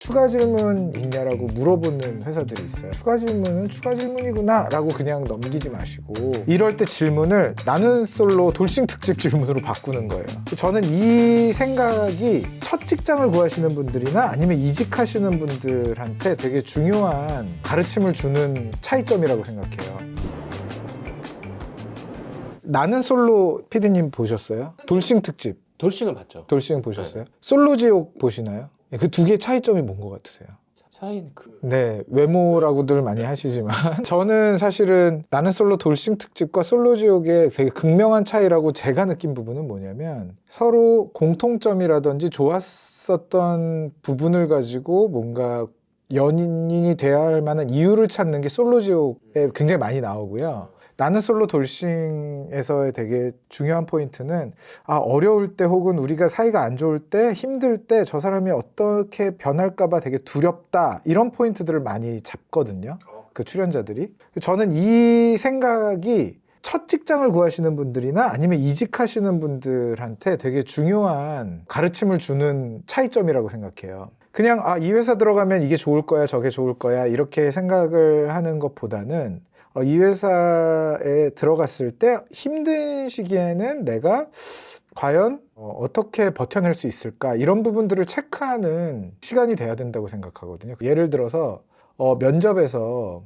추가 질문 있냐라고 물어보는 회사들이 있어요. 추가 질문은 추가 질문이구나 라고 그냥 넘기지 마시고 이럴 때 질문을 나는 솔로 돌싱 특집 질문으로 바꾸는 거예요. 저는 이 생각이 첫 직장을 구하시는 분들이나 아니면 이직하시는 분들한테 되게 중요한 가르침을 주는 차이점이라고 생각해요. 나는 솔로 PD님 보셨어요? 돌싱 특집. 돌싱은 봤죠. 돌싱 보셨어요? 솔로 지옥 보시나요? 그 두 개의 차이점이 뭔 것 같으세요? 차이는 네, 외모라고들 많이 하시지만 저는 사실은 나는 솔로 돌싱 특집과 솔로 지옥의 되게 극명한 차이라고 제가 느낀 부분은 뭐냐면 서로 공통점이라든지 좋았었던 부분을 가지고 뭔가 연인이 돼야 할 만한 이유를 찾는 게 솔로 지옥에 굉장히 많이 나오고요. 나는 솔로 돌싱에서의 되게 중요한 포인트는 어려울 때 혹은 우리가 사이가 안 좋을 때 힘들 때 저 사람이 어떻게 변할까 봐 되게 두렵다 이런 포인트들을 많이 잡거든요. 그 출연자들이. 저는 이 생각이 첫 직장을 구하시는 분들이나 아니면 이직하시는 분들한테 되게 중요한 가르침을 주는 차이점이라고 생각해요. 그냥 이 회사 들어가면 이게 좋을 거야 저게 좋을 거야 이렇게 생각을 하는 것보다는 이 회사에 들어갔을 때 힘든 시기에는 내가 과연 어떻게 버텨낼 수 있을까 이런 부분들을 체크하는 시간이 돼야 된다고 생각하거든요. 예를 들어서 면접에서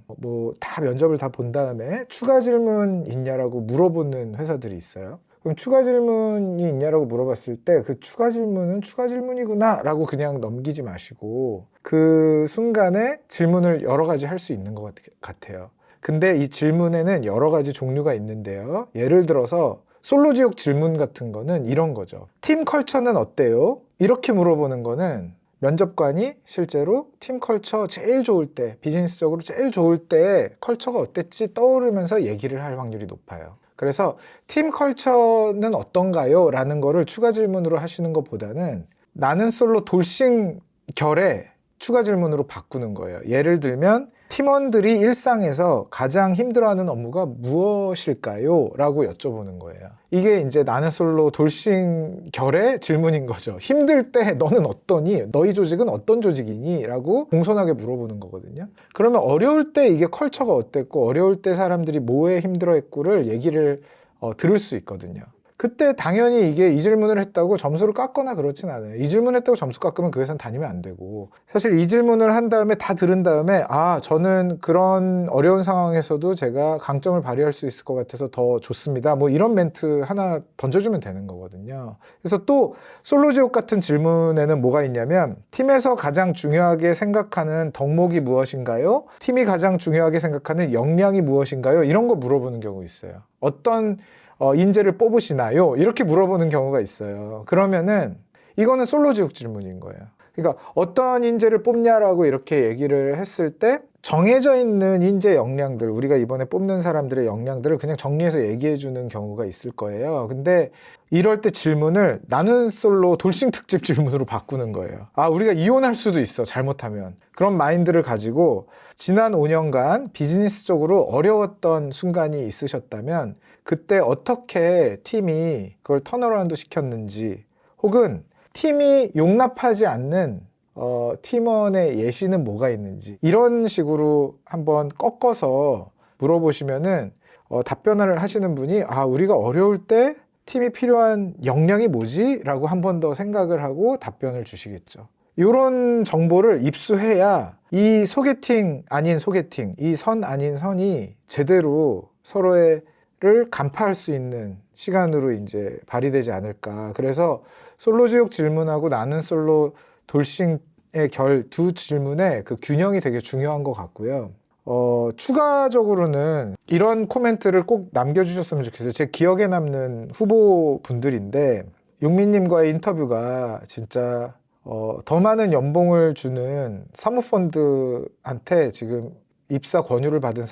다 면접을 다 본 다음에 추가 질문 있냐라고 물어보는 회사들이 있어요. 그럼 추가 질문이 있냐라고 물어봤을 때 그 추가 질문은 추가 질문이구나 라고 그냥 넘기지 마시고 그 순간에 질문을 여러 가지 할 수 있는 것 같아요. 근데 이 질문에는 여러 가지 종류가 있는데요. 예를 들어서 솔로 지옥 질문 같은 거는 이런 거죠. 팀 컬처는 어때요? 이렇게 물어보는 거는 면접관이 실제로 팀 컬처 제일 좋을 때, 비즈니스적으로 제일 좋을 때 컬처가 어땠지 떠오르면서 얘기를 할 확률이 높아요. 그래서 팀 컬처는 어떤가요? 라는 거를 추가 질문으로 하시는 것보다는 나는 솔로 돌싱 결에 추가 질문으로 바꾸는 거예요. 예를 들면 팀원들이 일상에서 가장 힘들어하는 업무가 무엇일까요? 라고 여쭤보는 거예요. 이게 이제 나는 솔로 돌싱 결의 질문인 거죠. 힘들 때 너는 어떠니? 너희 조직은 어떤 조직이니? 라고 공손하게 물어보는 거거든요. 그러면 어려울 때 이게 컬처가 어땠고 어려울 때 사람들이 뭐에 힘들어했고를 얘기를 들을 수 있거든요. 그때 당연히 이게 이 질문을 했다고 점수를 깎거나 그렇진 않아요. 이 질문 했다고 점수 깎으면 그 회사는 다니면 안 되고 사실 이 질문을 한 다음에 다 들은 다음에 저는 그런 어려운 상황에서도 제가 강점을 발휘할 수 있을 것 같아서 더 좋습니다. 이런 멘트 하나 던져주면 되는 거거든요. 그래서 또 솔로 지옥 같은 질문에는 뭐가 있냐면 팀에서 가장 중요하게 생각하는 덕목이 무엇인가요? 팀이 가장 중요하게 생각하는 역량이 무엇인가요? 이런 거 물어보는 경우 있어요. 어떤 인재를 뽑으시나요? 이렇게 물어보는 경우가 있어요. 그러면은 이거는 솔로 지옥 질문인 거예요. 그러니까 어떤 인재를 뽑냐라고 이렇게 얘기를 했을 때 정해져 있는 인재 역량들, 우리가 이번에 뽑는 사람들의 역량들을 그냥 정리해서 얘기해 주는 경우가 있을 거예요. 근데 이럴 때 질문을 나는 솔로 돌싱 특집 질문으로 바꾸는 거예요. 우리가 이혼할 수도 있어, 잘못하면. 그런 마인드를 가지고 지난 5년간 비즈니스적으로 어려웠던 순간이 있으셨다면 그때 어떻게 팀이 그걸 턴어라운드 시켰는지 혹은 팀이 용납하지 않는 팀원의 예시는 뭐가 있는지 이런 식으로 한번 꺾어서 물어보시면은 답변을 하시는 분이 우리가 어려울 때 팀이 필요한 역량이 뭐지? 라고 한 번 더 생각을 하고 답변을 주시겠죠. 이런 정보를 입수해야 이 소개팅 아닌 소개팅, 이 선 아닌 선이 제대로 서로를 간파할 수 있는 시간으로 이제 발휘되지 않을까. 그래서 솔로 지옥 질문하고 나는 솔로 돌싱의 결 두 질문의 그 균형이 되게 중요한 것 같고요. 추가적으로는 이런 코멘트를 꼭 남겨주셨으면 좋겠어요. 제 기억에 남는 후보분들인데 용민님과의 인터뷰가 진짜 더 많은 연봉을 주는 사모펀드한테 지금 입사 권유를 받은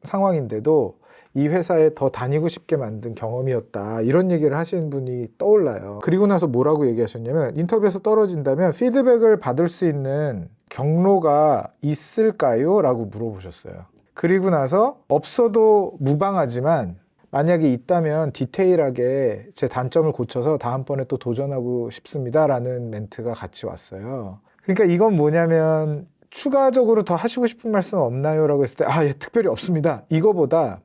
상황인데도 이 회사에 더 다니고 싶게 만든 경험이었다 이런 얘기를 하시는 분이 떠올라요. 그리고 나서 뭐라고 얘기하셨냐면 인터뷰에서 떨어진다면 피드백을 받을 수 있는 경로가 있을까요? 라고 물어보셨어요. 그리고 나서 없어도 무방하지만 만약에 있다면 디테일하게 제 단점을 고쳐서 다음번에 또 도전하고 싶습니다 라는 멘트가 같이 왔어요. 그러니까 이건 뭐냐면 추가적으로 더 하시고 싶은 말씀 없나요? 라고 했을 때 예, 특별히 없습니다. 이거보다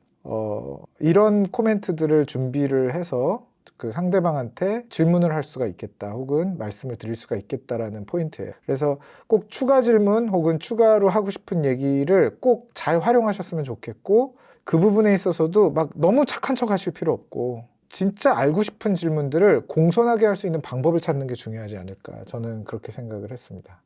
이런 코멘트들을 준비를 해서 그 상대방한테 질문을 할 수가 있겠다 혹은 말씀을 드릴 수가 있겠다라는 포인트예요. 그래서 꼭 추가 질문 혹은 추가로 하고 싶은 얘기를 꼭 잘 활용하셨으면 좋겠고, 그 부분에 있어서도 막 너무 착한 척 하실 필요 없고 진짜 알고 싶은 질문들을 공손하게 할 수 있는 방법을 찾는 게 중요하지 않을까, 저는 그렇게 생각을 했습니다.